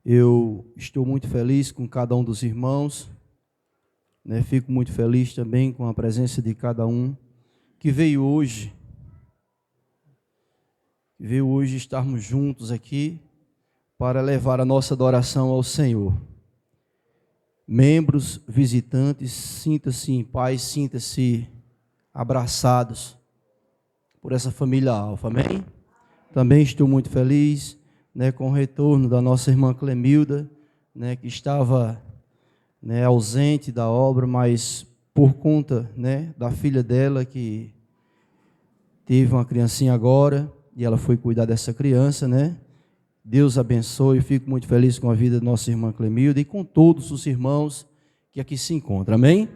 Eu estou muito feliz com cada um dos irmãos, né? Fico muito feliz também com a presença de cada um que veio hoje estarmos juntos aqui para levar a nossa adoração ao Senhor. Membros, visitantes, sinta-se em paz, sinta-se abraçados por essa família Alfa, amém? Também estou muito feliz, né, com o retorno da nossa irmã Clemilda, né, que estava, né, ausente da obra, mas por conta, né, da filha dela que teve uma criancinha agora, e ela foi cuidar dessa criança, né? Deus abençoe, fico muito feliz com a vida da nossa irmã Clemilda e com todos os irmãos que aqui se encontram, amém?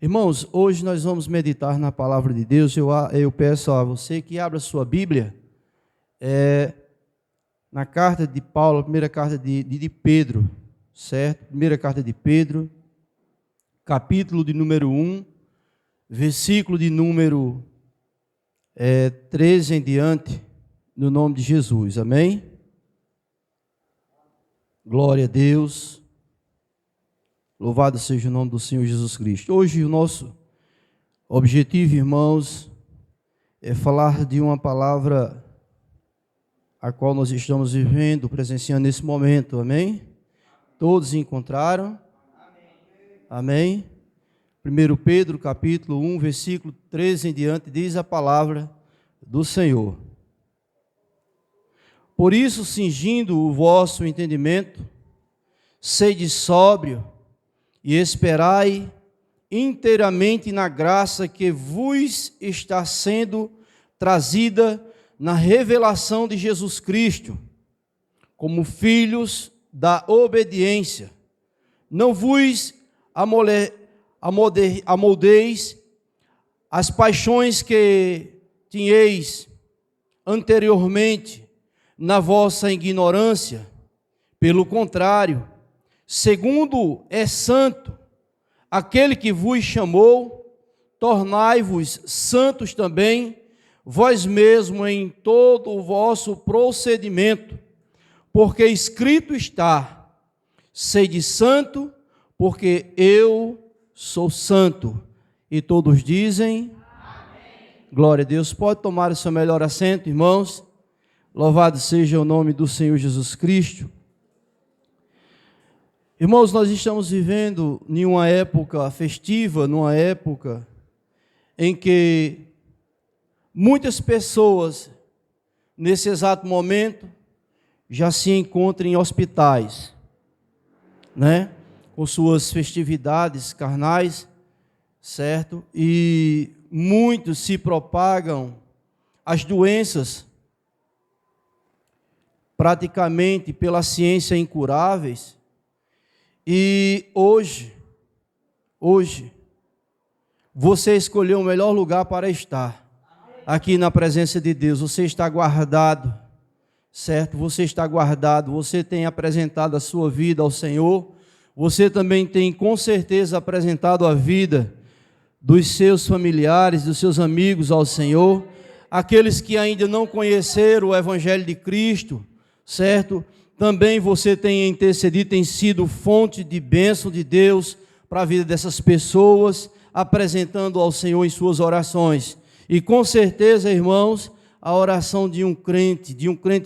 Irmãos, hoje nós vamos meditar na palavra de Deus. Eu peço a você que abra sua Bíblia, na carta de Paulo, a primeira carta de Pedro, certo? Primeira carta de Pedro, capítulo de número 1, versículo de número 13 em diante, no nome de Jesus, amém? Glória a Deus, louvado seja o nome do Senhor Jesus Cristo. Hoje o nosso objetivo, irmãos, é falar de uma palavra a qual nós estamos vivendo, presenciando nesse momento, amém? Todos encontraram? Amém? 1 Pedro, capítulo 1, versículo 13 em diante, diz a palavra do Senhor. Por isso, cingindo o vosso entendimento, sede sóbrio e esperai inteiramente na graça que vos está sendo trazida na revelação de Jesus Cristo, como filhos da obediência. Não vos amoldeis as paixões que tinhais anteriormente na vossa ignorância. Pelo contrário, segundo é santo aquele que vos chamou, tornai-vos santos também vós mesmos em todo o vosso procedimento, porque escrito está: sede santo, porque eu sou santo. E todos dizem amém. Glória a Deus. Pode tomar o seu melhor assento, irmãos. Louvado seja o nome do Senhor Jesus Cristo. Irmãos, nós estamos vivendo em uma época festiva, numa época em que muitas pessoas, nesse exato momento, já se encontram em hospitais, né? Com suas festividades carnais, certo? E muitos se propagam as doenças praticamente pela ciência incuráveis. E hoje, você escolheu o melhor lugar para estar, aqui na presença de Deus. Você está guardado, certo? Você está guardado, você tem apresentado a sua vida ao Senhor, você também tem com certeza apresentado a vida dos seus familiares, dos seus amigos ao Senhor, aqueles que ainda não conheceram o Evangelho de Cristo, certo? Também você tem intercedido, tem sido fonte de bênção de Deus para a vida dessas pessoas, apresentando ao Senhor em suas orações. E com certeza, irmãos, a oração de um crente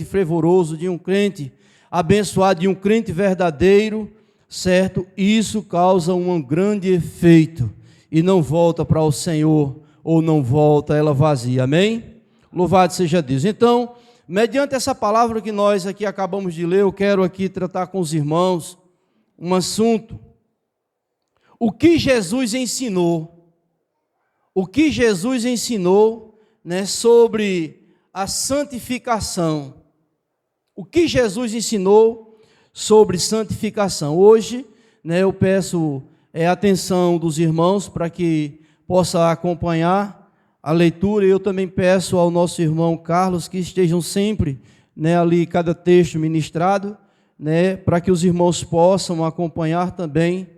fervoroso, de um crente abençoado, de um crente verdadeiro, certo? Isso causa um grande efeito e não volta para o Senhor, ou não volta ela vazia, amém? Louvado seja Deus. Então, mediante essa palavra que nós aqui acabamos de ler, eu quero aqui tratar com os irmãos um assunto. O que Jesus ensinou? O que Jesus ensinou, né, sobre a santificação? O que Jesus ensinou sobre santificação? Hoje, né, eu peço a atenção dos irmãos para que possa acompanhar a leitura. E eu também peço ao nosso irmão Carlos que estejam sempre, né, ali cada texto ministrado, né, para que os irmãos possam acompanhar também,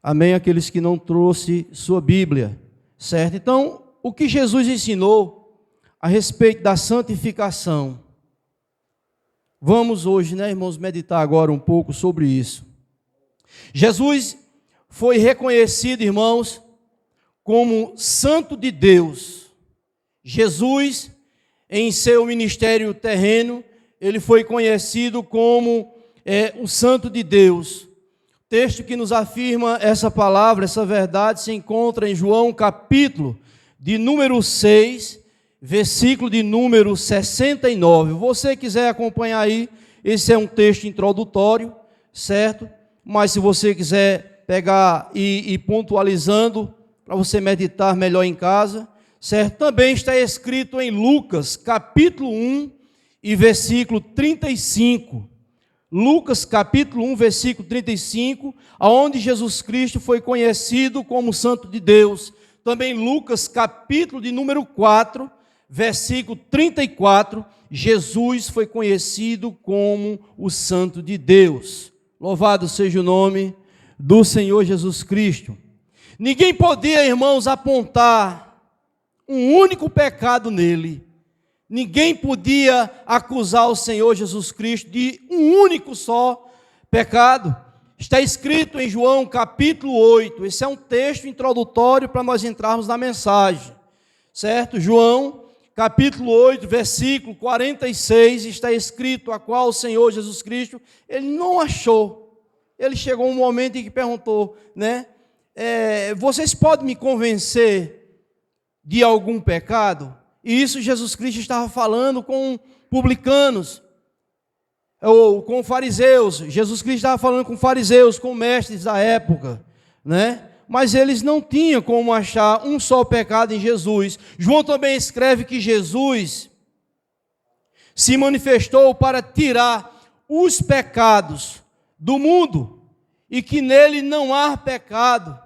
amém, aqueles que não trouxeram sua Bíblia, certo? Então, o que Jesus ensinou a respeito da santificação? Vamos hoje, irmãos, meditar agora um pouco sobre isso. Jesus foi reconhecido, irmãos, como Santo de Deus. Jesus, em seu ministério terreno, ele foi conhecido como o Santo de Deus. O texto que nos afirma essa palavra, essa verdade, se encontra em João capítulo de número 6, versículo de número 69. Se você quiser acompanhar aí, esse é um texto introdutório, certo? Mas se você quiser pegar e ir pontualizando, para você meditar melhor em casa, certo? Também está escrito em Lucas, capítulo 1 e versículo 35. Lucas, capítulo 1, versículo 35, aonde Jesus Cristo foi conhecido como Santo de Deus. Também Lucas, capítulo de número 4, versículo 34, Jesus foi conhecido como o Santo de Deus. Louvado seja o nome do Senhor Jesus Cristo. Ninguém podia, irmãos, apontar um único pecado nele. Ninguém podia acusar o Senhor Jesus Cristo de um único só pecado. Está escrito em João capítulo 8. Esse é um texto introdutório para nós entrarmos na mensagem. Certo? João capítulo 8, versículo 46, está escrito a qual o Senhor Jesus Cristo, ele não achou. Ele chegou um momento em que perguntou, vocês podem me convencer de algum pecado? E isso Jesus Cristo estava falando com publicanos, ou com fariseus. Jesus Cristo estava falando com fariseus, com mestres da época, Mas eles não tinham como achar um só pecado em Jesus. João também escreve que Jesus se manifestou para tirar os pecados do mundo e que nele não há pecado.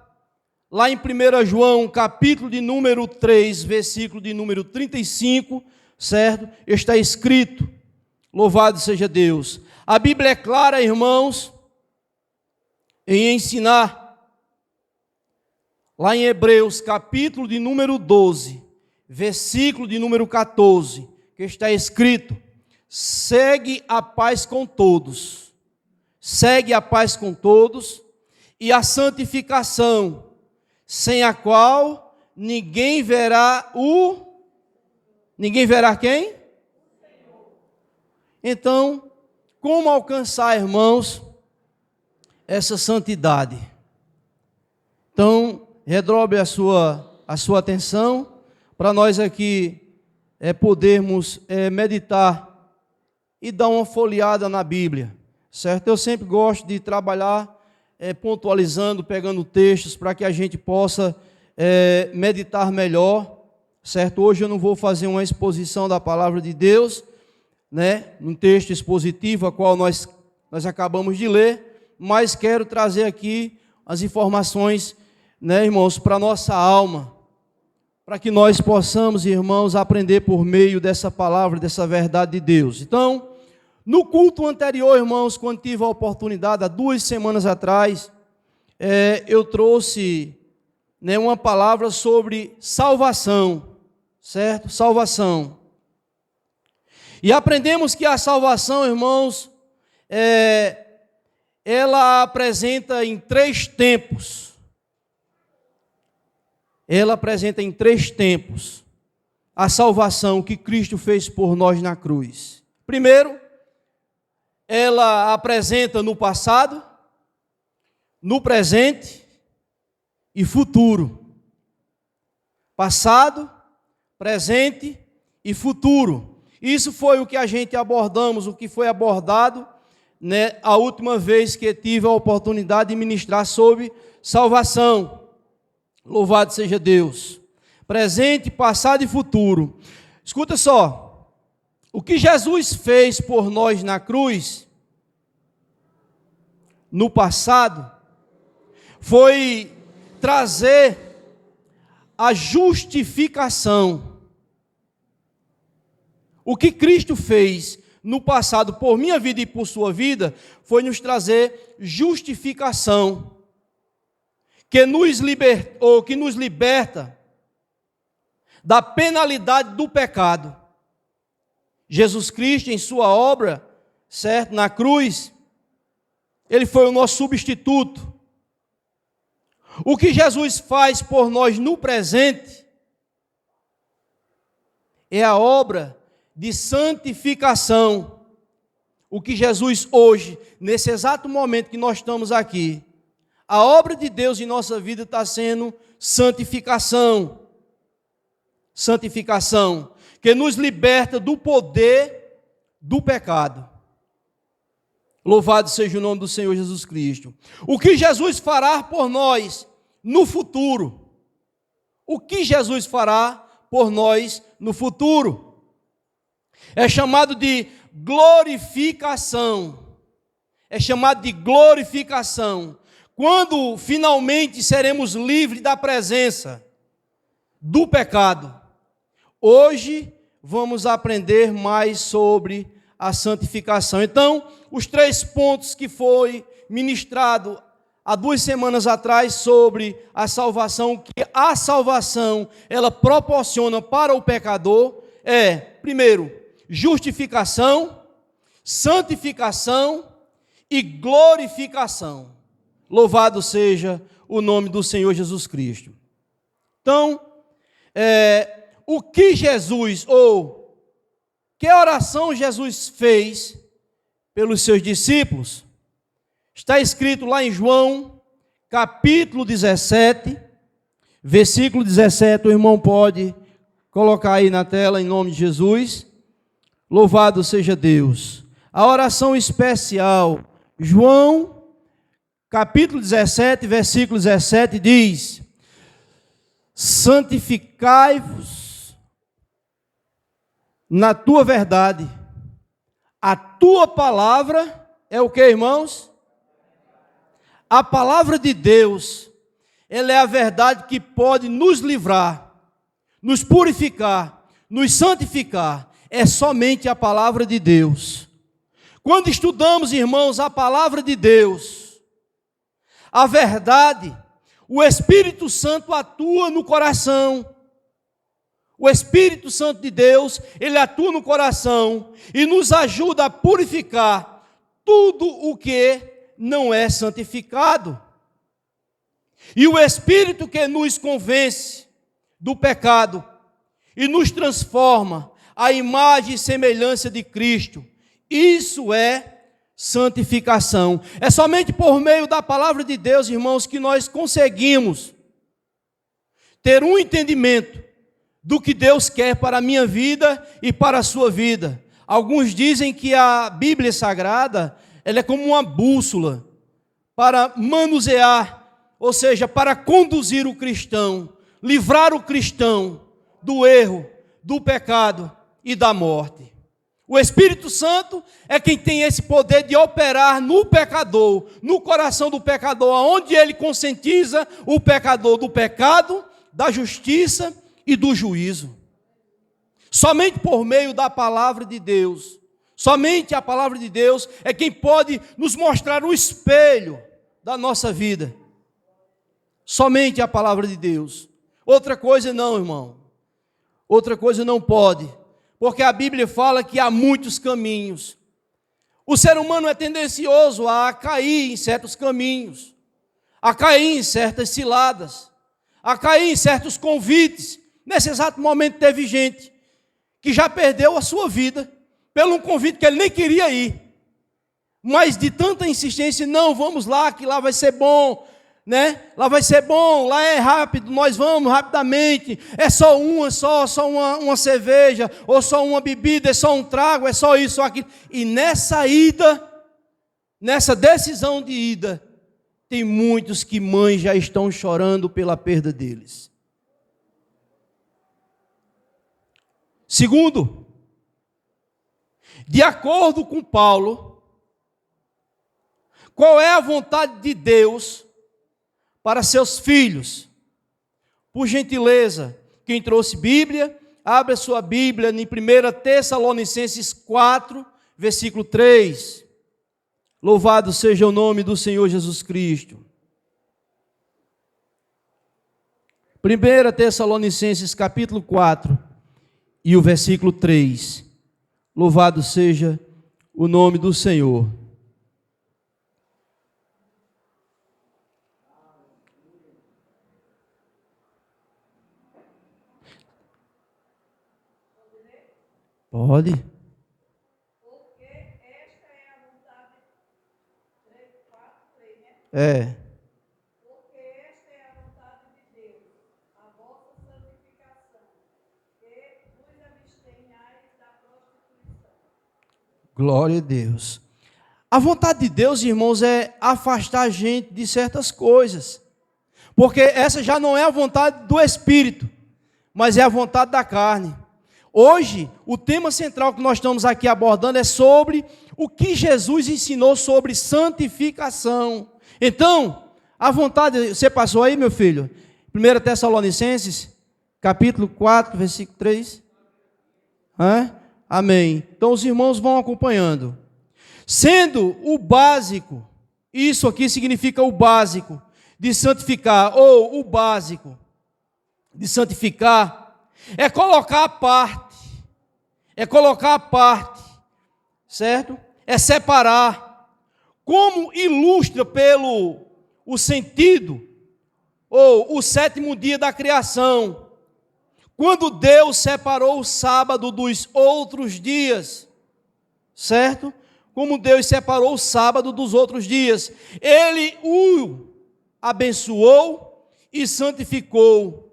Lá em 1 João, capítulo de número 3, versículo de número 35, certo? Está escrito, louvado seja Deus. A Bíblia é clara, irmãos, em ensinar. Lá em Hebreus, capítulo de número 12, versículo de número 14, que está escrito, segue a paz com todos. Segue a paz com todos e a santificação, sem a qual ninguém verá Ninguém verá quem? Então, como alcançar, irmãos, essa santidade? Então, redobre a sua atenção, para nós aqui podermos meditar e dar uma folheada na Bíblia, certo? Eu sempre gosto de trabalhar pontualizando, pegando textos, para que a gente possa meditar melhor, certo? Hoje eu não vou fazer uma exposição da palavra de Deus, um texto expositivo, a qual nós acabamos de ler, mas quero trazer aqui as informações, irmãos, para a nossa alma, para que nós possamos, irmãos, aprender por meio dessa palavra, dessa verdade de Deus. Então, no culto anterior, irmãos, quando tive a oportunidade, há 2 semanas atrás, eu trouxe uma palavra sobre salvação, certo? Salvação. E aprendemos que a salvação, irmãos, ela apresenta em 3 tempos. Ela apresenta em 3 tempos a salvação que Cristo fez por nós na cruz. Primeiro, ela apresenta no passado, no presente e futuro. Passado, presente e futuro. Isso foi o que a gente abordamos, o que foi abordado, a última vez que tive a oportunidade de ministrar sobre salvação. Louvado seja Deus. Presente, passado e futuro. Escuta só. O que Jesus fez por nós na cruz, no passado, foi trazer a justificação. O que Cristo fez no passado por minha vida e por sua vida, foi nos trazer justificação, que nos liberta da penalidade do pecado. Jesus Cristo, em sua obra, certo? Na cruz, ele foi o nosso substituto. O que Jesus faz por nós no presente é a obra de santificação. O que Jesus hoje, nesse exato momento que nós estamos aqui, a obra de Deus em nossa vida está sendo santificação. Santificação, que nos liberta do poder do pecado. Louvado seja o nome do Senhor Jesus Cristo. O que Jesus fará por nós no futuro? O que Jesus fará por nós no futuro? É chamado de glorificação. É chamado de glorificação. Quando finalmente seremos livres da presença do pecado. Hoje vamos aprender mais sobre a santificação. Então, os 3 pontos que foi ministrado há 2 semanas atrás sobre a salvação, que a salvação ela proporciona para o pecador é, primeiro, justificação, santificação e glorificação. Louvado seja o nome do Senhor Jesus Cristo. Então, o que Jesus, ou que oração Jesus fez pelos seus discípulos, está escrito lá em João, capítulo 17, versículo 17, o irmão pode colocar aí na tela em nome de Jesus. Louvado seja Deus. A oração especial, João, capítulo 17, versículo 17, diz: santificai-vos na tua verdade. A tua palavra é o que, irmãos? A palavra de Deus, ela é a verdade que pode nos livrar, nos purificar, nos santificar. É somente a palavra de Deus. Quando estudamos, irmãos, a palavra de Deus, a verdade, o Espírito Santo atua no coração. O Espírito Santo de Deus, ele atua no coração e nos ajuda a purificar tudo o que não é santificado. E o Espírito que nos convence do pecado e nos transforma à imagem e semelhança de Cristo, isso é santificação. É somente por meio da palavra de Deus, irmãos, que nós conseguimos ter um entendimento do que Deus quer para a minha vida e para a sua vida. Alguns dizem que a Bíblia Sagrada, ela é como uma bússola para manusear, ou seja, para conduzir o cristão, livrar o cristão do erro, do pecado e da morte. O Espírito Santo é quem tem esse poder de operar no pecador, no coração do pecador, onde ele conscientiza o pecador do pecado, da justiça e do juízo. Somente por meio da palavra de Deus, somente a palavra de Deus é quem pode nos mostrar o espelho da nossa vida. Somente a palavra de Deus. Outra coisa não, irmão. Outra coisa não pode. Porque a Bíblia fala que há muitos caminhos. O ser humano é tendencioso a cair em certos caminhos, a cair em certas ciladas, a cair em certos convites. Nesse exato momento teve gente que já perdeu a sua vida pelo um convite que ele nem queria ir. Mas de tanta insistência, não, vamos lá, que lá vai ser bom, né? Lá vai ser bom, lá é rápido, nós vamos rapidamente, é só uma cerveja, ou só uma bebida, é só um trago, é só isso, só aquilo. E nessa ida, nessa decisão de ida, tem muitos que mães já estão chorando pela perda deles. Segundo, de acordo com Paulo, qual é a vontade de Deus para seus filhos? Por gentileza, quem trouxe Bíblia, abre a sua Bíblia em 1 Tessalonicenses 4, versículo 3. Louvado seja o nome do Senhor Jesus Cristo. 1 Tessalonicenses capítulo 4 e o versículo 3. Louvado seja o nome do Senhor. Pode. Porque esta é a vontade, 3, 4, 3, né? É. Porque esta é a vontade de Deus, a vossa santificação, que vos abstenhais da prostituição. Glória a Deus. A vontade de Deus, irmãos, é afastar a gente de certas coisas. Porque essa já não é a vontade do Espírito, mas é a vontade da carne. Hoje, o tema central que nós estamos aqui abordando é sobre o que Jesus ensinou sobre santificação. Então, a vontade, você passou aí, meu filho? 1 Tessalonicenses, capítulo 4, versículo 3. Amém. Então, os irmãos vão acompanhando. Sendo o básico, isso aqui significa o básico de santificar, ou o básico de santificar, é colocar a parte, certo? É separar, como ilustra pelo o sentido, ou o sétimo dia da criação, quando Deus separou o sábado dos outros dias, certo? Como Deus separou o sábado dos outros dias, Ele o abençoou e santificou,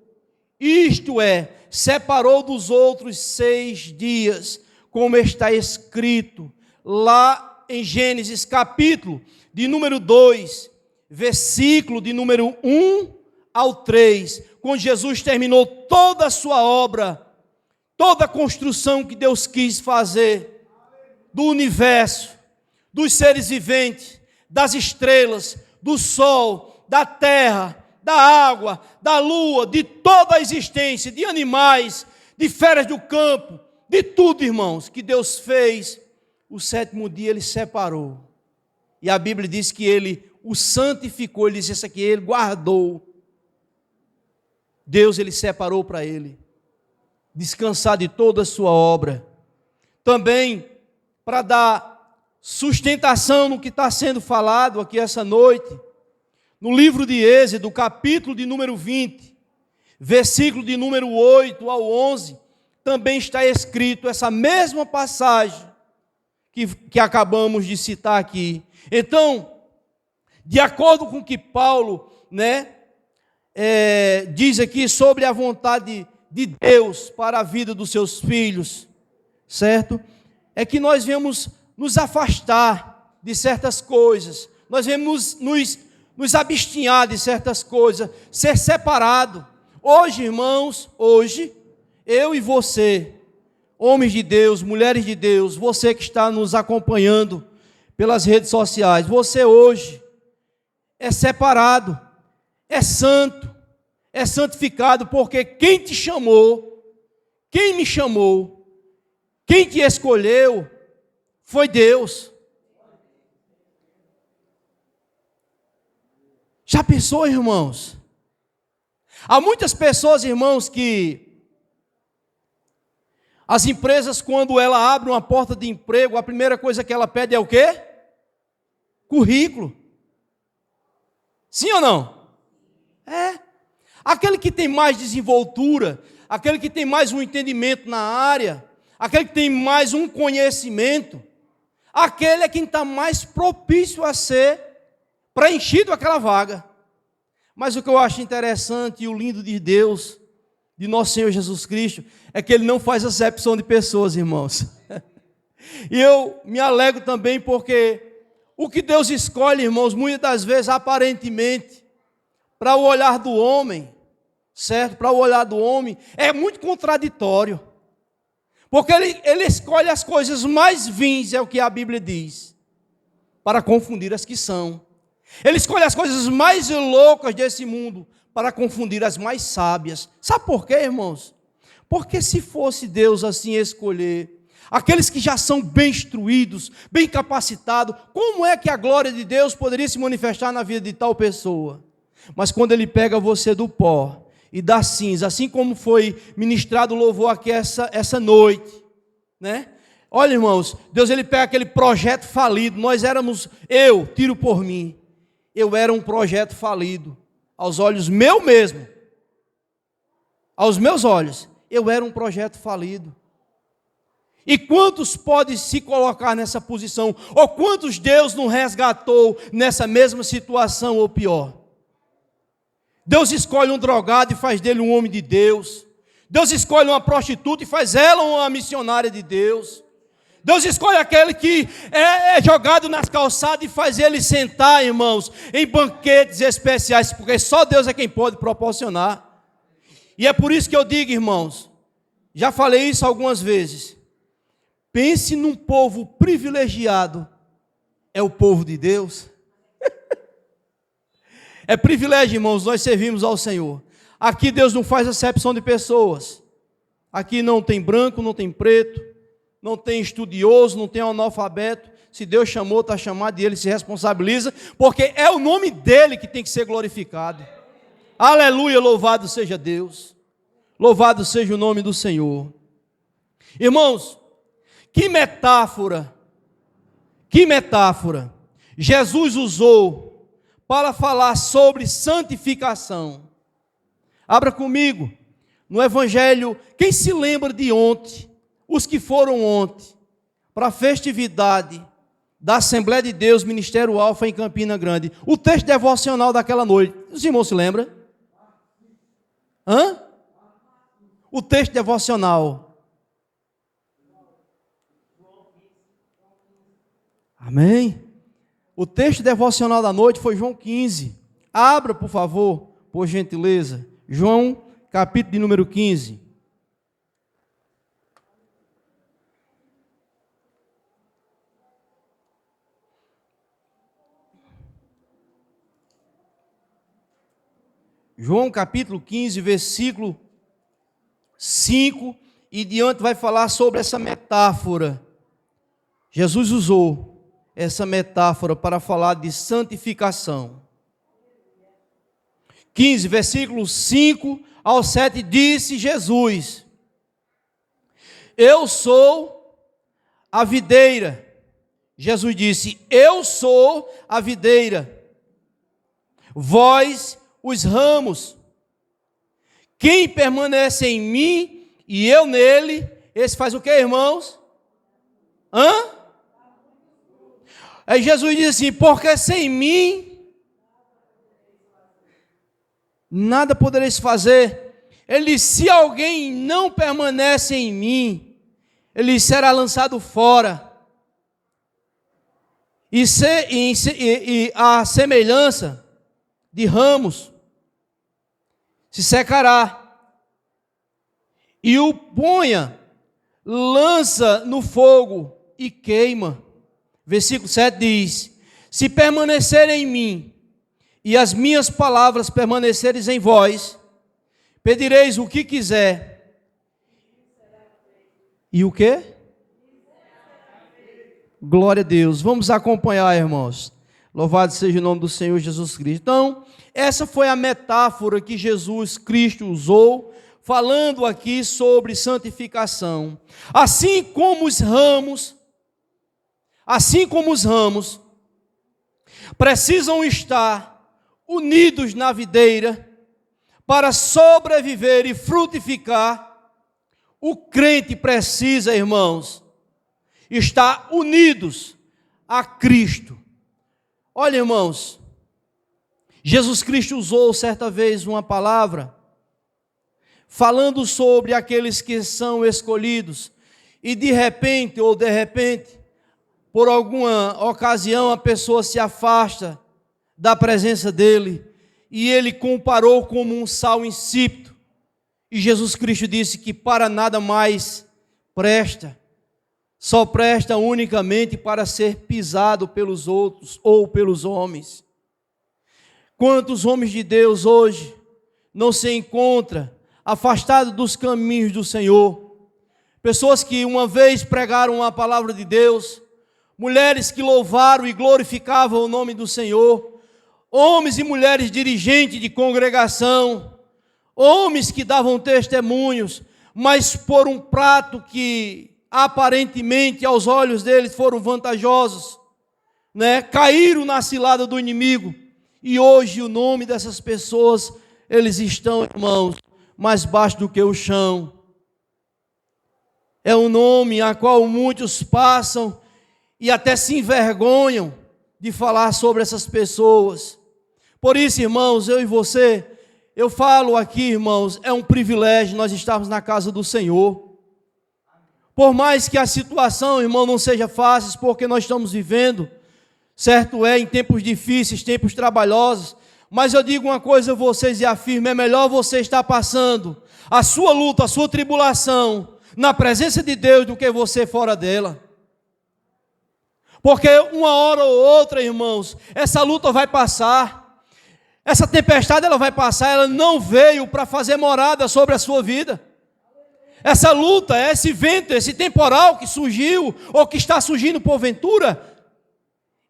isto é, separou dos outros 6 dias, como está escrito lá em Gênesis capítulo de número 2, versículo de número 1 ao 3, quando Jesus terminou toda a sua obra, toda a construção que Deus quis fazer, do universo, dos seres viventes, das estrelas, do sol, da terra, da água, da lua, de toda a existência, de animais, de feras do campo, de tudo, irmãos, que Deus fez, o sétimo dia Ele separou. E a Bíblia diz que Ele o santificou, Ele disse isso aqui, Ele guardou. Deus, Ele separou para Ele descansar de toda a sua obra. Também, para dar sustentação no que está sendo falado aqui essa noite, no livro de Êxodo, capítulo de número 20, versículo de número 8 ao 11, também está escrito essa mesma passagem que acabamos de citar aqui. Então, de acordo com o que Paulo, diz aqui sobre a vontade de Deus para a vida dos seus filhos, certo? É que nós vemos nos afastar de certas coisas, nós vemos nos abstinhar de certas coisas, ser separado. Hoje, irmãos, hoje, eu e você, homens de Deus, mulheres de Deus, você que está nos acompanhando pelas redes sociais, você hoje é separado, é santo, é santificado, porque quem te chamou, quem me chamou, quem te escolheu, foi Deus. Já pensou, irmãos? Há muitas pessoas, irmãos, que as empresas, quando ela abre uma porta de emprego, a primeira coisa que ela pede é o quê? Currículo. Sim ou não? É. Aquele que tem mais desenvoltura, aquele que tem mais um entendimento na área, aquele que tem mais um conhecimento, aquele é quem está mais propício a ser preenchido aquela vaga. Mas o que eu acho interessante e o lindo de Deus, de nosso Senhor Jesus Cristo, é que Ele não faz acepção de pessoas, irmãos. E eu me alegro também porque o que Deus escolhe, irmãos, muitas das vezes, aparentemente, para o olhar do homem, certo? Para o olhar do homem, é muito contraditório. Porque ele escolhe as coisas mais vins, é o que a Bíblia diz, para confundir as que são. Ele escolhe as coisas mais loucas desse mundo para confundir as mais sábias. Sabe por quê, irmãos? Porque se fosse Deus assim escolher aqueles que já são bem instruídos, bem capacitados, como é que a glória de Deus poderia se manifestar na vida de tal pessoa? Mas quando Ele pega você do pó e da cinza, assim como foi ministrado o louvor aqui essa noite, Olha, irmãos, Deus ele pega aquele projeto falido. Tiro por mim. Eu era um projeto falido. Aos olhos meu mesmo. Aos meus olhos, eu era um projeto falido. E quantos podem se colocar nessa posição? Ou quantos Deus não resgatou nessa mesma situação ou pior? Deus escolhe um drogado e faz dele um homem de Deus. Deus escolhe uma prostituta e faz ela uma missionária de Deus. Deus escolhe aquele que é jogado nas calçadas e faz ele sentar, irmãos, em banquetes especiais, porque só Deus é quem pode proporcionar. E é por isso que eu digo, irmãos, já falei isso algumas vezes, pense num povo privilegiado, é o povo de Deus. É privilégio, irmãos, nós servimos ao Senhor. Aqui Deus não faz acepção de pessoas. Aqui não tem branco, não tem preto, não tem estudioso, não tem analfabeto. Se Deus chamou, está chamado e Ele se responsabiliza, porque é o nome dEle que tem que ser glorificado. Aleluia, louvado seja Deus. Louvado seja o nome do Senhor. Irmãos, que metáfora Jesus usou para falar sobre santificação. Abra comigo, no Evangelho, quem se lembra de ontem, os que foram ontem, para a festividade da Assembleia de Deus, Ministério Alfa em Campina Grande, o texto devocional daquela noite, os irmãos se lembram? O texto devocional. Amém? O texto devocional da noite foi João 15. Abra, por favor, por gentileza. João, capítulo de número 15. João, capítulo 15, versículo 5 e diante vai falar sobre essa metáfora. Jesus usou essa metáfora para falar de santificação. 15, versículos 5 ao 7, disse Jesus: eu sou a videira. Jesus disse: eu sou a videira, vós os ramos. Quem permanece em mim e eu nele, esse faz o que, irmãos? Aí Jesus diz assim: porque sem mim nada podereis fazer. Ele disse: se alguém não permanece em mim, ele será lançado fora. E a semelhança de ramos se secará. E o ponha, lança no fogo e queima. Versículo 7 diz: se permanecerem em mim e as minhas palavras permanecerem em vós, pedireis o que quiser. E o quê? Glória a Deus. Vamos acompanhar, irmãos. Louvado seja o nome do Senhor Jesus Cristo. Então, essa foi a metáfora que Jesus Cristo usou, falando aqui sobre santificação. Assim como os ramos precisam estar unidos na videira para sobreviver e frutificar, o crente precisa, irmãos, estar unidos a Cristo. Olha, irmãos, Jesus Cristo usou certa vez uma palavra falando sobre aqueles que são escolhidos e de repente, por alguma ocasião, a pessoa se afasta da presença dele e ele comparou como um sal insípido. E Jesus Cristo disse que para nada mais presta, só presta unicamente para ser pisado pelos outros ou pelos homens. Quantos homens de Deus hoje não se encontram afastados dos caminhos do Senhor? Pessoas que uma vez pregaram a palavra de Deus, mulheres que louvaram e glorificavam o nome do Senhor, homens e mulheres dirigentes de congregação, homens que davam testemunhos, mas por um prato que aparentemente aos olhos deles foram vantajosos, né? Caíram na cilada do inimigo, e hoje o nome dessas pessoas, eles estão, irmãos, mais baixo do que o chão. É um nome a qual muitos passam e até se envergonham de falar sobre essas pessoas. Por isso, irmãos, eu e você, eu falo aqui, irmãos, é um privilégio nós estarmos na casa do Senhor. Por mais que a situação, irmão, não seja fácil, porque nós estamos vivendo, certo é, em tempos difíceis, tempos trabalhosos, mas eu digo uma coisa a vocês e afirmo, é melhor você estar passando a sua luta, a sua tribulação, na presença de Deus, do que você fora dela. Porque uma hora ou outra, irmãos, essa luta vai passar, essa tempestade ela vai passar, ela não veio para fazer morada sobre a sua vida. Essa luta, esse vento, esse temporal que surgiu, ou que está surgindo porventura,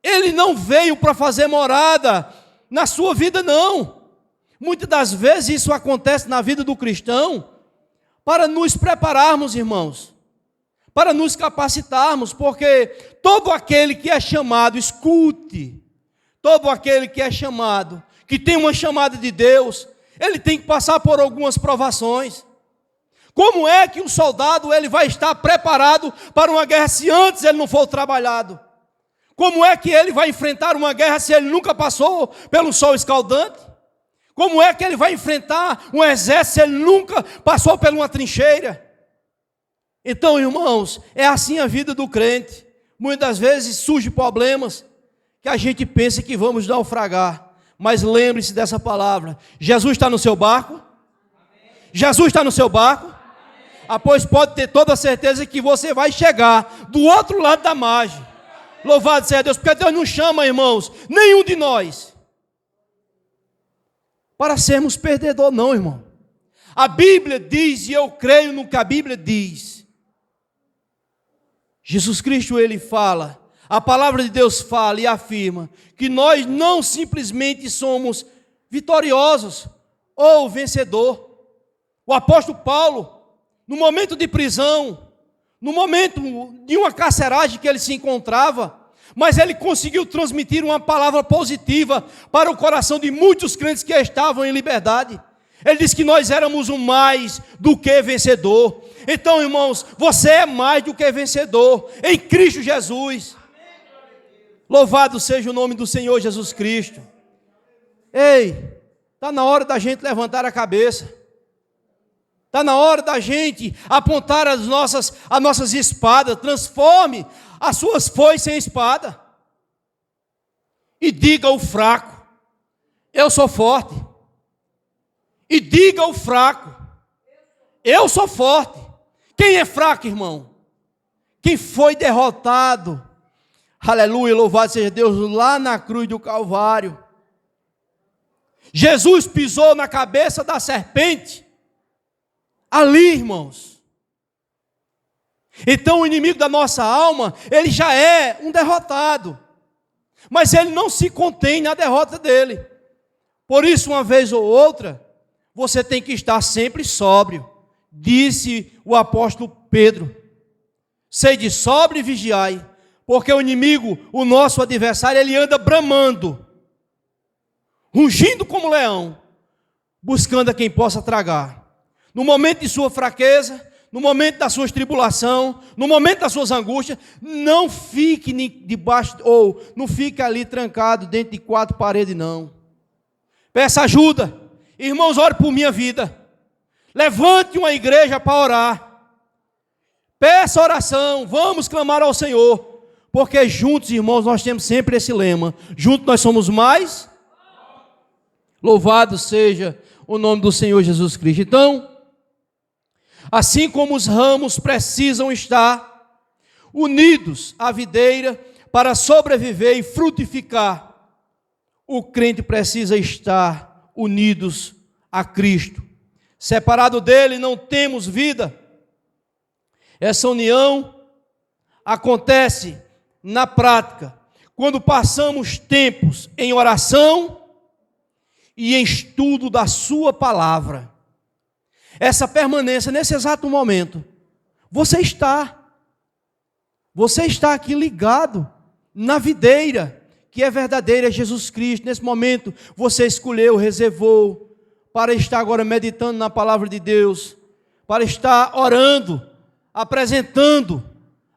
ele não veio para fazer morada na sua vida, não. Muitas das vezes isso acontece na vida do cristão, para nos prepararmos, irmãos, para nos capacitarmos, porque todo aquele que é chamado, escute, todo aquele que é chamado, que tem uma chamada de Deus, ele tem que passar por algumas provações. Como é que um soldado ele vai estar preparado para uma guerra se antes ele não for trabalhado? Como é que ele vai enfrentar uma guerra se ele nunca passou pelo sol escaldante? Como é que ele vai enfrentar um exército se ele nunca passou por uma trincheira? Então, irmãos, é assim a vida do crente. Muitas vezes surgem problemas que a gente pensa que vamos naufragar. Mas lembre-se dessa palavra. Jesus está no seu barco? Jesus está no seu barco? Pois pode ter toda a certeza que você vai chegar do outro lado da margem. Louvado seja Deus, porque Deus não chama, irmãos, nenhum de nós para sermos perdedor, não, irmão. A Bíblia diz, e eu creio no que a Bíblia diz. Jesus Cristo, ele fala, a palavra de Deus fala e afirma que nós não simplesmente somos vitoriosos ou vencedor. O apóstolo Paulo, no momento de prisão, no momento de uma carceragem que ele se encontrava, mas ele conseguiu transmitir uma palavra positiva para o coração de muitos crentes que estavam em liberdade. Ele disse que nós éramos um mais do que vencedor. Então, irmãos, você é mais do que vencedor em Cristo Jesus. Louvado seja o nome do Senhor Jesus Cristo. Ei, está na hora da gente levantar a cabeça. Está na hora da gente apontar as nossas espadas. Transforme as suas foices em espada. E diga ao fraco, eu sou forte. E diga ao fraco, eu sou forte. Quem é fraco, irmão? Quem foi derrotado, aleluia, louvado seja Deus, lá na cruz do Calvário. Jesus pisou na cabeça da serpente, ali, irmãos. Então o inimigo da nossa alma, ele já é um derrotado, mas ele não se contém na derrota dele. Por isso, uma vez ou outra, você tem que estar sempre sóbrio, disse o apóstolo Pedro. Sede sóbrio e vigiai, porque o inimigo, o nosso adversário, ele anda bramando, rugindo como leão, buscando a quem possa tragar. No momento de sua fraqueza, no momento da sua tribulação, no momento das suas angústias, não fique debaixo, ou não fique ali trancado dentro de quatro paredes, não. Peça ajuda. Irmãos, ore por minha vida. Levante uma igreja para orar. Peça oração. Vamos clamar ao Senhor. Porque juntos, irmãos, nós temos sempre esse lema. Juntos nós somos mais. Louvado seja o nome do Senhor Jesus Cristo. Então, assim como os ramos precisam estar unidos à videira para sobreviver e frutificar, o crente precisa estar unidos a Cristo. Separado dele não temos vida. Essa união acontece na prática quando passamos tempos em oração e em estudo da sua palavra. Essa permanência nesse exato momento, você está Você está aqui ligado na videira, que é verdadeira, é Jesus Cristo. Nesse momento, você escolheu, reservou, para estar agora meditando na palavra de Deus, para estar orando, apresentando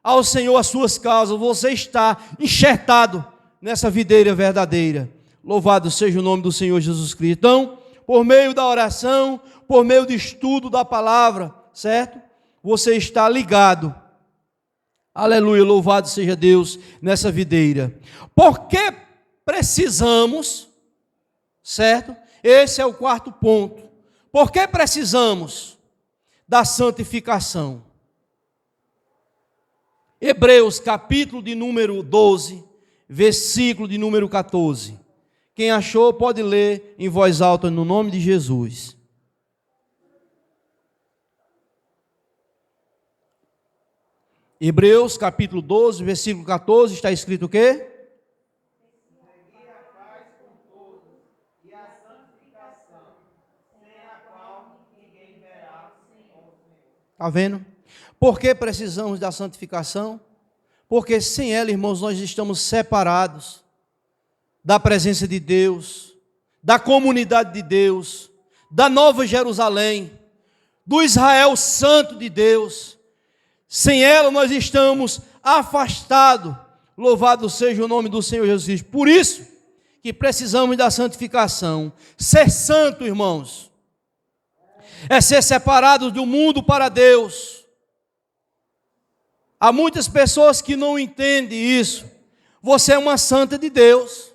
ao Senhor as suas causas. Você está enxertado nessa videira verdadeira. Louvado seja o nome do Senhor Jesus Cristo. Então, por meio da oração, por meio do estudo da palavra, certo? Você está ligado. Aleluia, louvado seja Deus nessa videira. Por que precisamos, certo? Esse é o quarto ponto. Por que precisamos da santificação? Hebreus, capítulo de número 12, versículo de número 14. Quem achou pode ler em voz alta no nome de Jesus. Hebreus, capítulo 12, versículo 14, está escrito o quê? Está vendo? Por que precisamos da santificação? Porque sem ela, irmãos, nós estamos separados da presença de Deus, da comunidade de Deus, da Nova Jerusalém, do Israel Santo de Deus. Sem ela nós estamos afastados. Louvado seja o nome do Senhor Jesus. Por isso que precisamos da santificação. Ser santo, irmãos, é ser separado do mundo para Deus. Há muitas pessoas que não entendem isso. Você é uma santa de Deus.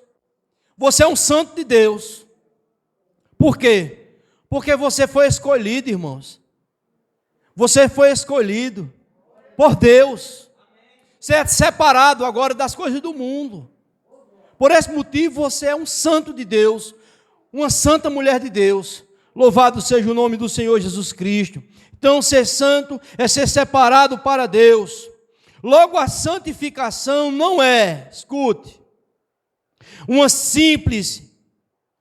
Você é um santo de Deus. Por quê? Porque você foi escolhido, irmãos. Você foi escolhido por Deus. Você é separado agora das coisas do mundo. Por esse motivo você é um santo de Deus, uma santa mulher de Deus. Louvado seja o nome do Senhor Jesus Cristo. Então ser santo é ser separado para Deus. Logo a santificação não é, escute, uma simples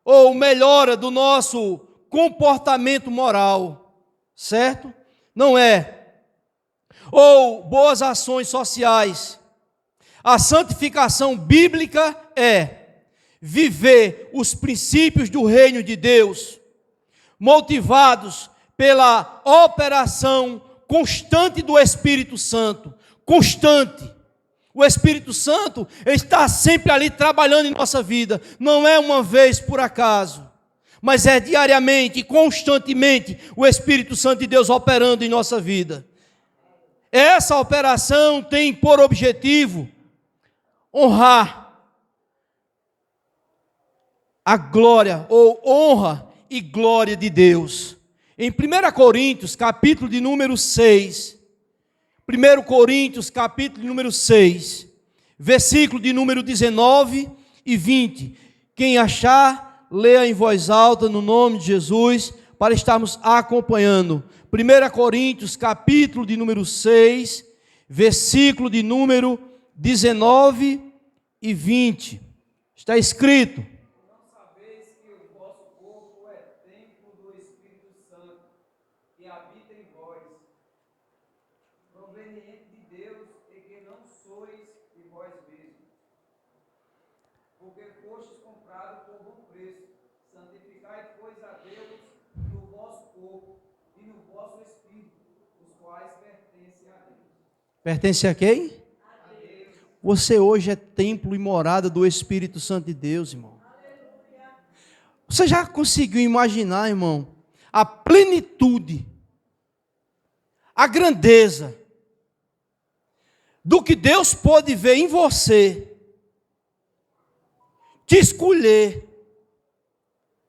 ou melhora do nosso comportamento moral, certo? Não é. Ou boas ações sociais. A santificação bíblica é viver os princípios do reino de Deus, motivados pela operação constante do Espírito Santo. Constante. O Espírito Santo está sempre ali trabalhando em nossa vida. Não é uma vez por acaso, mas é diariamente, constantemente, o Espírito Santo de Deus operando em nossa vida. Essa operação tem por objetivo honrar a glória ou honra e glória de Deus. Em 1 Coríntios, capítulo de número 6, 1 Coríntios, capítulo de número 6, versículo de número 19 e 20. Quem achar, leia em voz alta no nome de Jesus, para estarmos acompanhando. 1 Coríntios, capítulo de número 6, versículo de número 19 e 20. Está escrito: Não sabeis que o vosso corpo é templo do Espírito Santo, que habita em vós, proveniente de Deus, e que não sois de vós mesmos, porque fostes comprados por bom preço. Santificai, pois, a Deus no vosso corpo e no vosso espírito, os quais pertencem a Deus. Pertence a quem? A Deus. Você hoje é templo e morada do Espírito Santo de Deus, irmão. Você já conseguiu imaginar, irmão, a plenitude, a grandeza do que Deus pode ver em você, te escolher,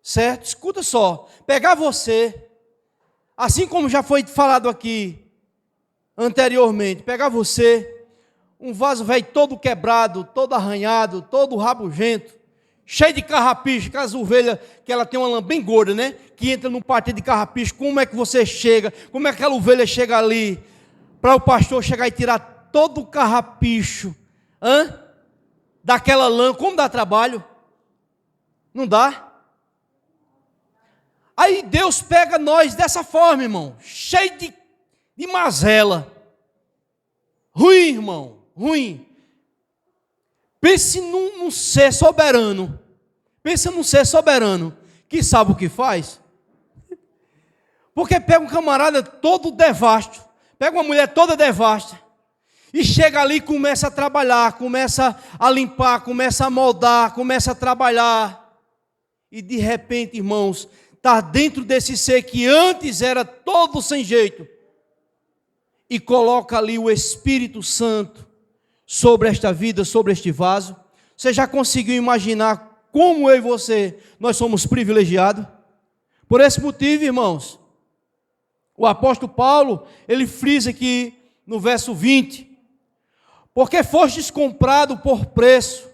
certo? Escuta só, pegar você, assim como já foi falado aqui anteriormente, pegar você, um vaso velho todo quebrado, todo arranhado, todo rabugento, cheio de carrapicho, aquelas ovelhas que ela tem uma lã bem gorda, né? Que entra num partido de carrapicho. Como é que você chega? Como é que aquela ovelha chega ali para o pastor chegar e tirar todo o carrapicho daquela lã? Como dá trabalho? Não dá? Aí Deus pega nós dessa forma, irmão, cheio de mazela. Ruim, irmão. ruim. Pense num ser soberano. Pensa num ser soberano que sabe o que faz. Porque pega um camarada todo devasto, pega uma mulher toda devasta, e chega ali e começa a trabalhar, começa a limpar, começa a moldar, começa a trabalhar. E de repente, irmãos, está dentro desse ser que antes era todo sem jeito, e coloca ali o Espírito Santo sobre esta vida, sobre este vaso. Você já conseguiu imaginar como eu e você, nós somos privilegiados? Por esse motivo, irmãos, o apóstolo Paulo, ele frisa aqui no verso 20, porque fostes comprado por preço,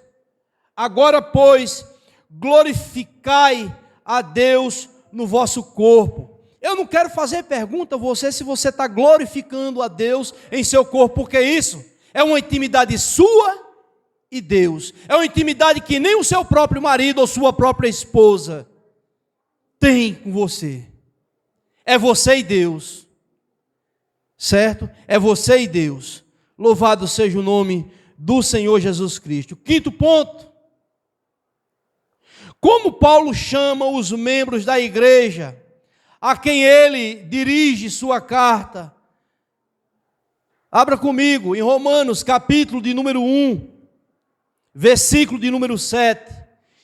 agora, pois, glorificai a Deus no vosso corpo. Eu não quero fazer pergunta a você se você está glorificando a Deus em seu corpo, porque isso é uma intimidade sua e Deus. É uma intimidade que nem o seu próprio marido ou sua própria esposa tem com você. É você e Deus. Certo? É você e Deus. Louvado seja o nome do Senhor Jesus Cristo. Quinto ponto. Como Paulo chama os membros da igreja a quem ele dirige sua carta? Abra comigo em Romanos, capítulo de número 1, versículo de número 7.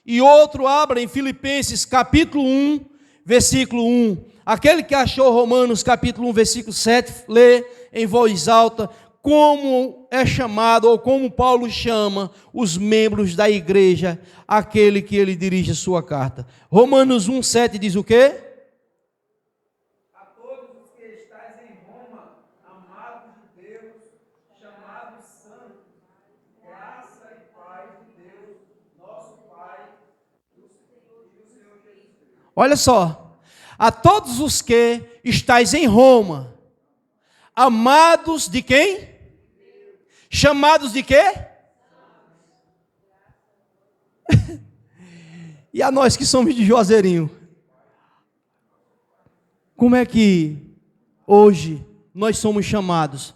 E outro abra em Filipenses, capítulo 1, versículo 1. Aquele que achou Romanos, capítulo 1, versículo 7, lê em voz alta como é chamado, ou como Paulo chama os membros da igreja, aquele que ele dirige sua carta. Romanos 1, 7 diz o quê? Olha só, a todos os que estáis em Roma, amados de quem? Chamados de quê? E a nós que somos de Juazeirinho, como é que hoje nós somos chamados?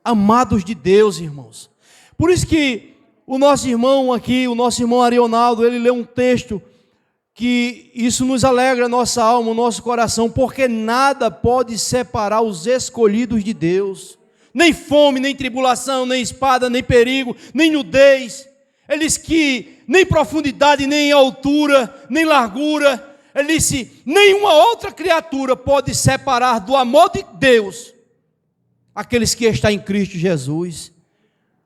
Amados de Deus, irmãos. Por isso que o nosso irmão aqui, o nosso irmão Arionaldo, ele lê um texto que isso nos alegra a nossa alma, o nosso coração, porque nada pode separar os escolhidos de Deus, nem fome, nem tribulação, nem espada, nem perigo, nem nudez. Ele diz que nem profundidade, nem altura, nem largura, ele disse, nenhuma outra criatura pode separar do amor de Deus aqueles que estão em Cristo Jesus.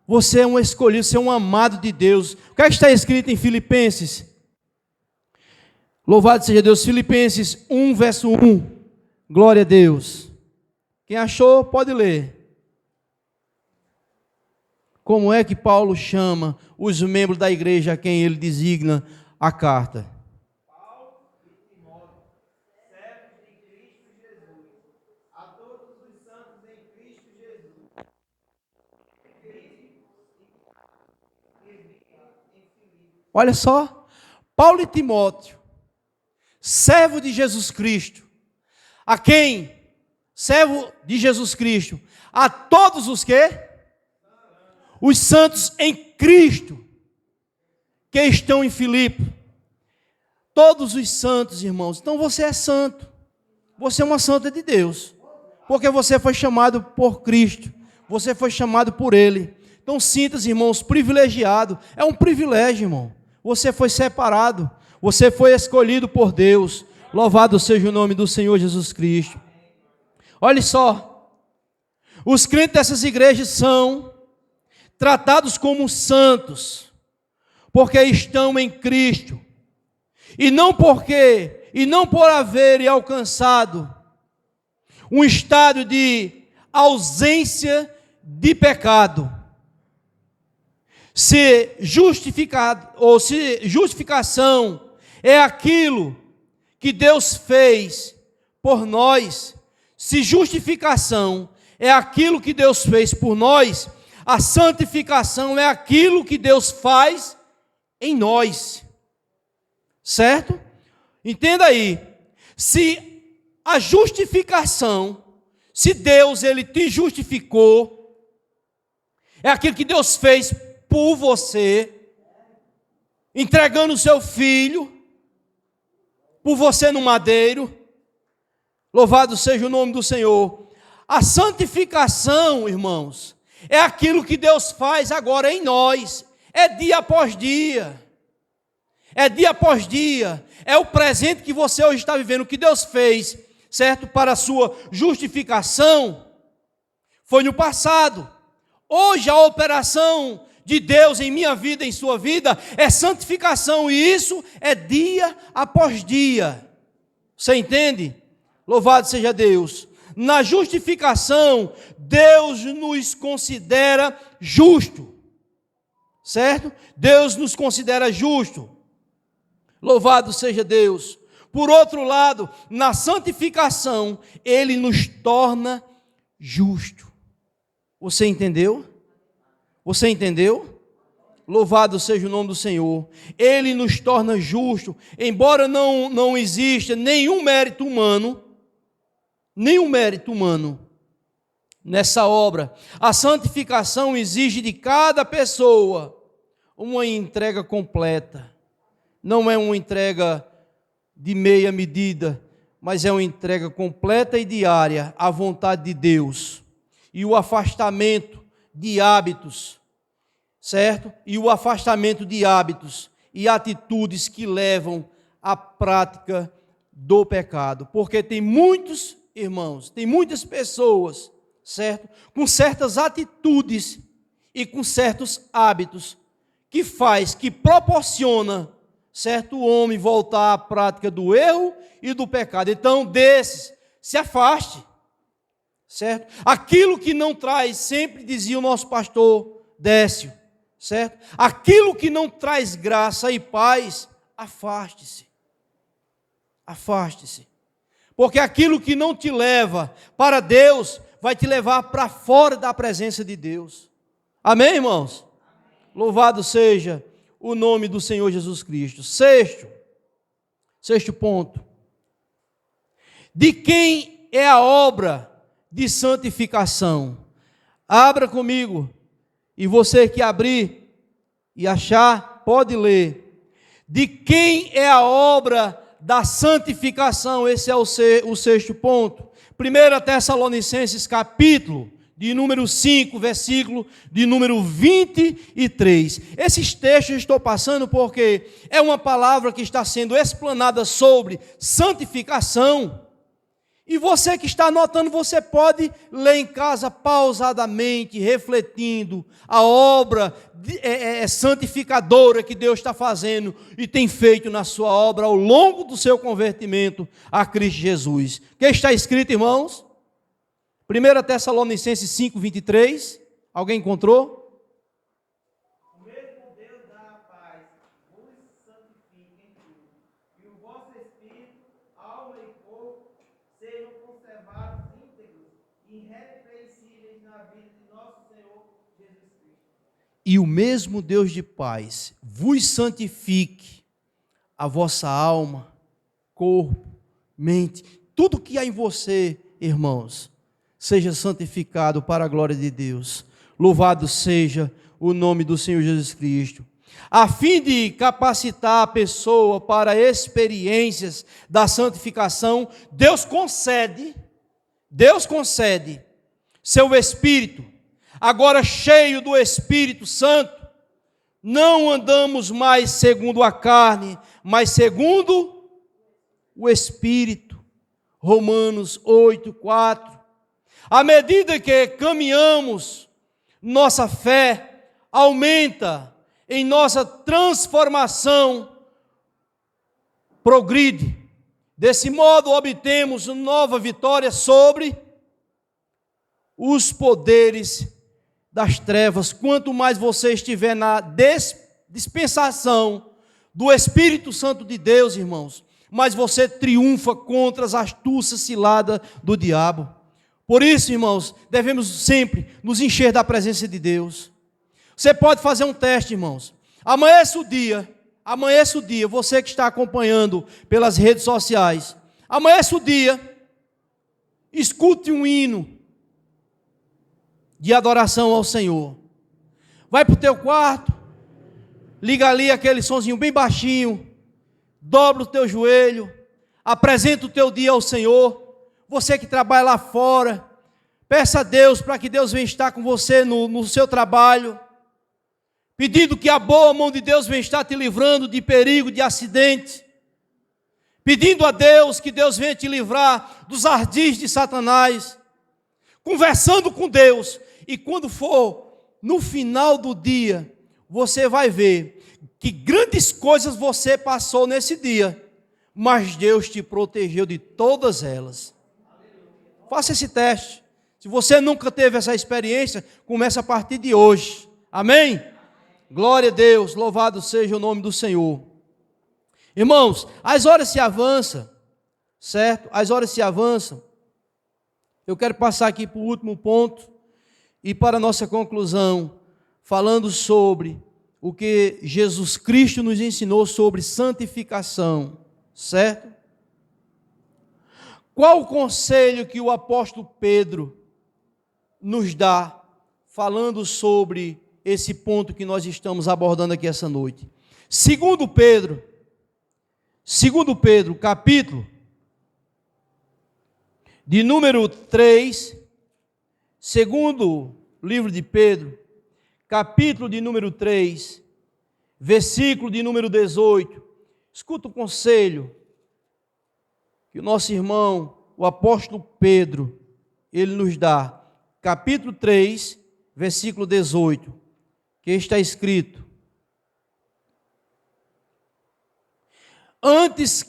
Você é um escolhido, você é um amado de Deus. O que está escrito em Filipenses? Louvado seja Deus, Filipenses 1, verso 1. Glória a Deus. Quem achou, pode ler. Como é que Paulo chama os membros da igreja a quem ele designa a carta? Paulo e Timóteo, servos de Cristo Jesus, a todos os santos em Cristo Jesus. Olha só, Paulo e Timóteo, servo de Jesus Cristo, a quem? Servo de Jesus Cristo, a todos os que? Os santos em Cristo, que estão em Filipe. Todos os santos, irmãos. Então você é santo, você é uma santa de Deus, porque você foi chamado por Cristo, você foi chamado por Ele. Então sinta-se, irmãos, privilegiado. É um privilégio, irmão. Você foi separado, você foi escolhido por Deus. Louvado seja o nome do Senhor Jesus Cristo. Olha só, os crentes dessas igrejas são tratados como santos, porque estão em Cristo, e não por haverem alcançado um estado de ausência de pecado. Se justificação é aquilo que Deus fez por nós, se justificação é aquilo que Deus fez por nós, a santificação é aquilo que Deus faz em nós. Certo? Entenda aí. Se a justificação, se Deus ele te justificou, É aquilo que Deus fez por você, entregando o seu filho por você no madeiro. Louvado seja o nome do Senhor. A santificação, irmãos, é aquilo que Deus faz agora em nós. É dia após dia. É dia após dia. É o presente que você hoje está vivendo. O que Deus fez, certo? Para a sua justificação, foi no passado. Hoje a operação de Deus em minha vida, em sua vida, é santificação. E isso é dia após dia. Você entende? Louvado seja Deus. Na justificação, Deus nos considera justo. Certo? Deus nos considera justo. Louvado seja Deus. Por outro lado, na santificação, Ele nos torna justo. Você entendeu? Você entendeu? Louvado seja o nome do Senhor. Ele nos torna justo, embora não exista nenhum mérito humano nessa obra. A santificação exige de cada pessoa uma entrega completa. Não é uma entrega de meia medida, mas é uma entrega completa e diária à vontade de Deus. E o afastamento de hábitos, certo? E o afastamento de hábitos e atitudes que levam à prática do pecado. Porque tem muitos irmãos, tem muitas pessoas, certo? Com certas atitudes e com certos hábitos que proporciona, certo, o homem voltar à prática do erro e do pecado. Então, desses, se afaste, certo? Aquilo que não traz, sempre dizia o nosso pastor Décio, certo? Aquilo que não traz graça e paz, afaste-se. Afaste-se. Porque aquilo que não te leva para Deus, vai te levar para fora da presença de Deus. Amém, irmãos? Louvado seja o nome do Senhor Jesus Cristo. Sexto ponto. De quem é a obra de santificação? Abra comigo. E você que abrir e achar, pode ler. De quem é a obra da santificação? Esse é o sexto ponto. 1 Tessalonicenses capítulo de número 5, versículo de número 23. Esses textos eu estou passando porque é uma palavra que está sendo explanada sobre santificação. E você que está anotando, você pode ler em casa pausadamente, refletindo a obra santificadora que Deus está fazendo e tem feito na sua obra ao longo do seu convertimento a Cristo Jesus. O que está escrito, irmãos? 1 Tessalonicenses 5, 23. Alguém encontrou? O mesmo Deus da paz vos santifique em tudo, e o vosso espírito, alma e corpo sejam conservados íntegros e irrepreensíveis na vida de nosso Senhor Jesus Cristo. E o mesmo Deus de paz vos santifique a vossa alma, corpo, mente, tudo que há em você, irmãos, seja santificado para a glória de Deus. Louvado seja o nome do Senhor Jesus Cristo. A fim de capacitar a pessoa para experiências da santificação, Deus concede seu Espírito, agora cheio do Espírito Santo. Não andamos mais segundo a carne, mas segundo o Espírito. Romanos 8, 4. À medida que caminhamos, nossa fé aumenta, em nossa transformação progride. Desse modo, obtemos nova vitória sobre os poderes das trevas. Quanto mais você estiver na dispensação do Espírito Santo de Deus, irmãos, mais você triunfa contra as astúcias ciladas do diabo. Por isso, irmãos, devemos sempre nos encher da presença de Deus. Você pode fazer um teste, irmãos. Amanhece o dia, você que está acompanhando pelas redes sociais, amanhece o dia, escute um hino de adoração ao Senhor. Vai para o teu quarto, liga ali aquele sonzinho bem baixinho, dobra o teu joelho, apresenta o teu dia ao Senhor. Você que trabalha lá fora, peça a Deus para que Deus venha estar com você no seu trabalho, pedindo que a boa mão de Deus venha estar te livrando de perigo, de acidente, pedindo a Deus que Deus venha te livrar dos ardis de Satanás, conversando com Deus. E quando for no final do dia, você vai ver que grandes coisas você passou nesse dia, mas Deus te protegeu de todas elas. Faça esse teste. Se você nunca teve essa experiência, comece a partir de hoje. Amém? Glória a Deus, louvado seja o nome do Senhor. Irmãos, as horas se avançam, certo? As horas se avançam. Eu quero passar aqui para o último ponto e para a nossa conclusão, falando sobre o que Jesus Cristo nos ensinou sobre santificação, certo? Qual o conselho que o apóstolo Pedro nos dá, falando sobre esse ponto que nós estamos abordando aqui essa noite? Segundo Pedro, capítulo de número 3, segundo livro de Pedro, capítulo de número 3, versículo de número 18, escuta o conselho que o nosso irmão, o apóstolo Pedro, ele nos dá, capítulo 3, versículo 18, que está escrito: antes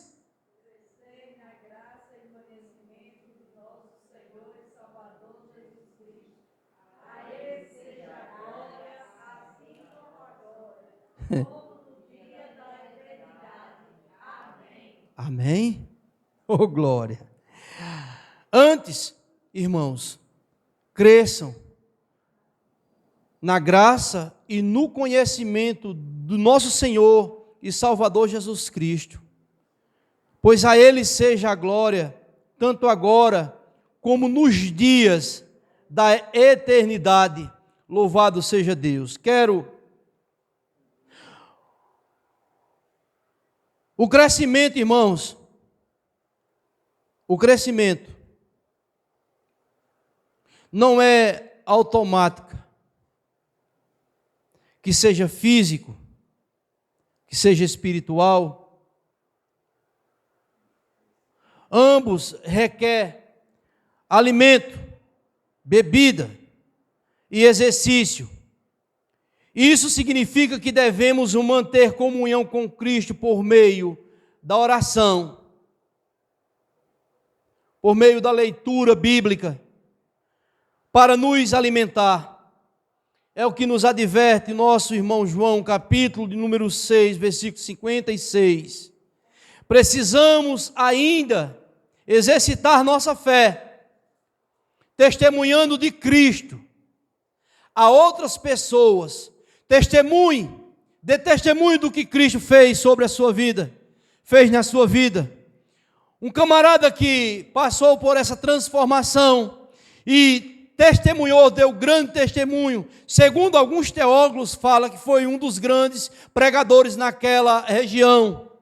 na graça e conhecimento de nosso Senhor e Salvador Jesus Cristo. A Ele seja a glória, assim como agora, como no dia da eternidade. Amém. Amém? Oh, glória! Antes, irmãos, cresçam na graça e no conhecimento do nosso Senhor e Salvador Jesus Cristo, pois a Ele seja a glória, tanto agora como nos dias da eternidade. Louvado seja Deus. O crescimento, irmãos, o crescimento não é automático, que seja físico, que seja espiritual. Ambos requer alimento, bebida e exercício. Isso significa que devemos manter comunhão com Cristo por meio da oração, por meio da leitura bíblica, para nos alimentar. É o que nos adverte nosso irmão João, capítulo de número 6, versículo 56. Precisamos ainda exercitar nossa fé, testemunhando de Cristo a outras pessoas. Dê testemunho do que Cristo fez sobre a sua vida, fez na sua vida. Um camarada que passou por essa transformação e testemunhou, deu grande testemunho, segundo alguns teólogos, fala que foi um dos grandes pregadores naquela região.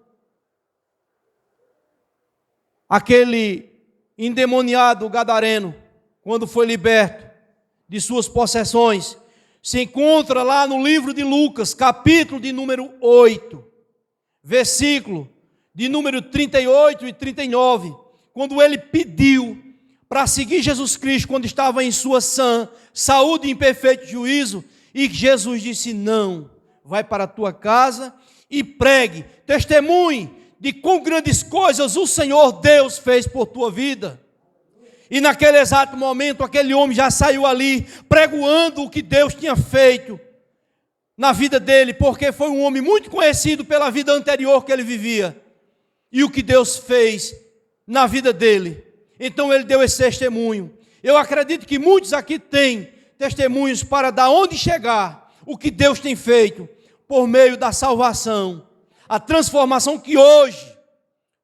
Aquele endemoniado gadareno, quando foi liberto de suas possessões, se encontra lá no livro de Lucas, capítulo de número 8, versículo de número 38 e 39, quando ele pediu para seguir Jesus Cristo, quando estava em sua sã saúde e em perfeito juízo, e Jesus disse: não, vai para a tua casa e pregue, testemunhe de quão grandes coisas o Senhor Deus fez por tua vida. E naquele exato momento, aquele homem já saiu ali, pregoando o que Deus tinha feito na vida dele, porque foi um homem muito conhecido pela vida anterior que ele vivia, e o que Deus fez na vida dele. Então ele deu esse testemunho. Eu acredito que muitos aqui têm testemunhos para da onde chegar, o que Deus tem feito por meio da salvação, a transformação que hoje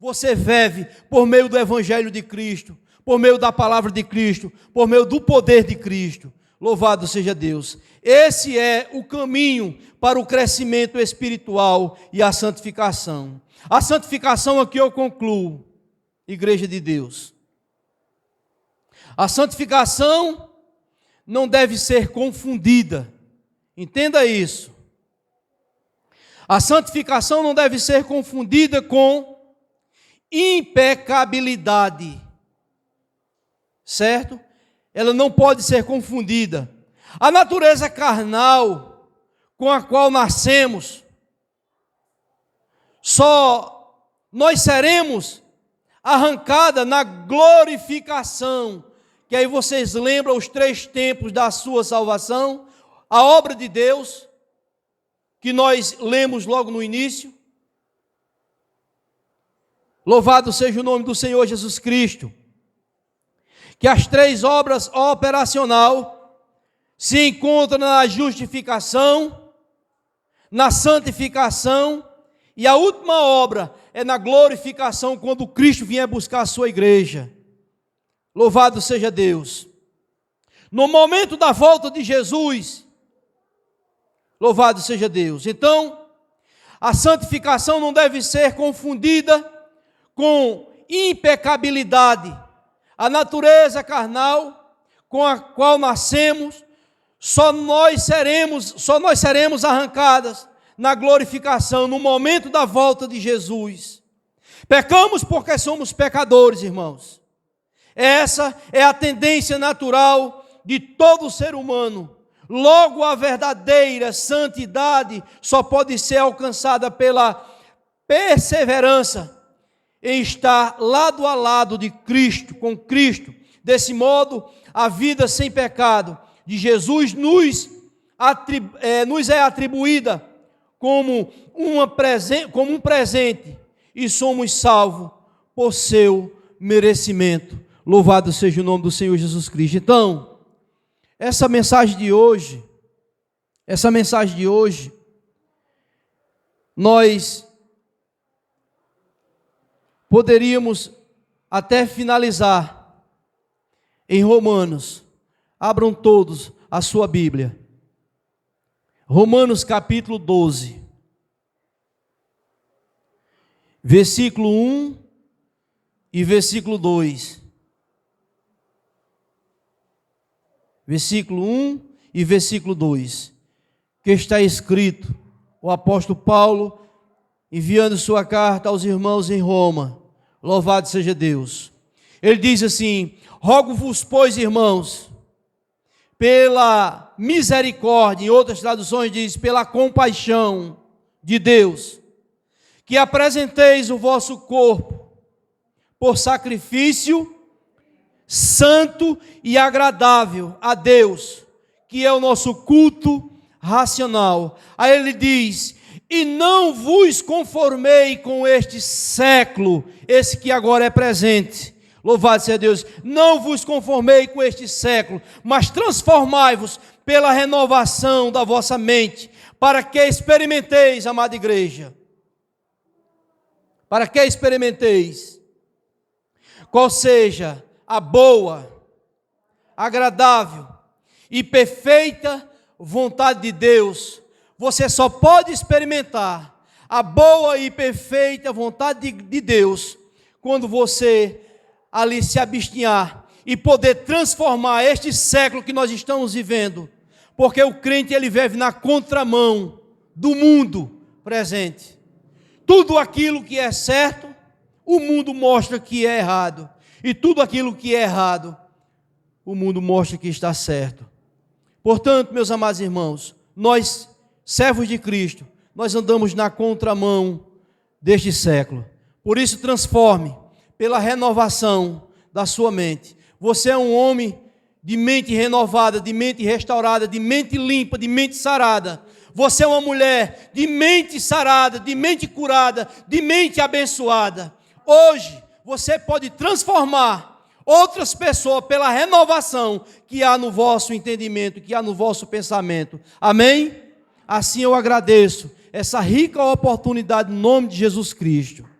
você vive por meio do Evangelho de Cristo, por meio da palavra de Cristo, por meio do poder de Cristo. Louvado seja Deus. Esse é o caminho para o crescimento espiritual e a santificação. A santificação aqui eu concluo, Igreja de Deus. A santificação não deve ser confundida. Entenda isso. A santificação não deve ser confundida com impecabilidade. Certo? Ela não pode ser confundida. A natureza carnal com a qual nascemos, só nós seremos arrancada na glorificação. Que aí vocês lembram os 3 tempos da sua salvação, a obra de Deus, que nós lemos logo no início. Louvado seja o nome do Senhor Jesus Cristo. Que as 3 obras operacional se encontram na justificação, na santificação, e a última obra é na glorificação, quando Cristo vier buscar a sua igreja. Louvado seja Deus. No momento da volta de Jesus, louvado seja Deus. Então, a santificação não deve ser confundida com impecabilidade. A natureza carnal com a qual nascemos, só nós seremos arrancadas na glorificação, no momento da volta de Jesus. Pecamos porque somos pecadores, irmãos. Essa é a tendência natural de todo ser humano. Logo, a verdadeira santidade só pode ser alcançada pela perseverança em estar lado a lado de Cristo, com Cristo. Desse modo, a vida sem pecado de Jesus nos é atribuída como um presente, e somos salvos por seu merecimento. Louvado seja o nome do Senhor Jesus Cristo. Então, essa mensagem de hoje, nós poderíamos até finalizar em Romanos. Abram todos a sua Bíblia. Romanos capítulo 12. Versículo 1 e versículo 2. Versículo 1 e versículo 2. Que está escrito, o apóstolo Paulo enviando sua carta aos irmãos em Roma. Louvado seja Deus. Ele diz assim: rogo-vos, pois, irmãos, pela misericórdia, em outras traduções diz, pela compaixão de Deus, que apresenteis o vosso corpo por sacrifício santo e agradável a Deus, que é o nosso culto racional. Aí ele diz: e não vos conformei com este século, esse que agora é presente. Louvado seja Deus. Não vos conformei com este século, mas transformai-vos pela renovação da vossa mente, para que experimenteis, amada igreja, para que experimenteis qual seja a boa, agradável e perfeita vontade de Deus. Você só pode experimentar a boa e perfeita vontade de Deus quando você ali se abstinhar e poder transformar este século que nós estamos vivendo, porque o crente ele vive na contramão do mundo presente. Tudo aquilo que é certo, o mundo mostra que é errado, e tudo aquilo que é errado, o mundo mostra que está certo. Portanto, meus amados irmãos, nós, servos de Cristo, nós andamos na contramão deste século. Por isso, transforme pela renovação da sua mente. Você é um homem de mente renovada, de mente restaurada, de mente limpa, de mente sarada. Você é uma mulher de mente sarada, de mente curada, de mente abençoada. Hoje, você pode transformar outras pessoas pela renovação que há no vosso entendimento, que há no vosso pensamento. Amém? Assim eu agradeço essa rica oportunidade no nome de Jesus Cristo.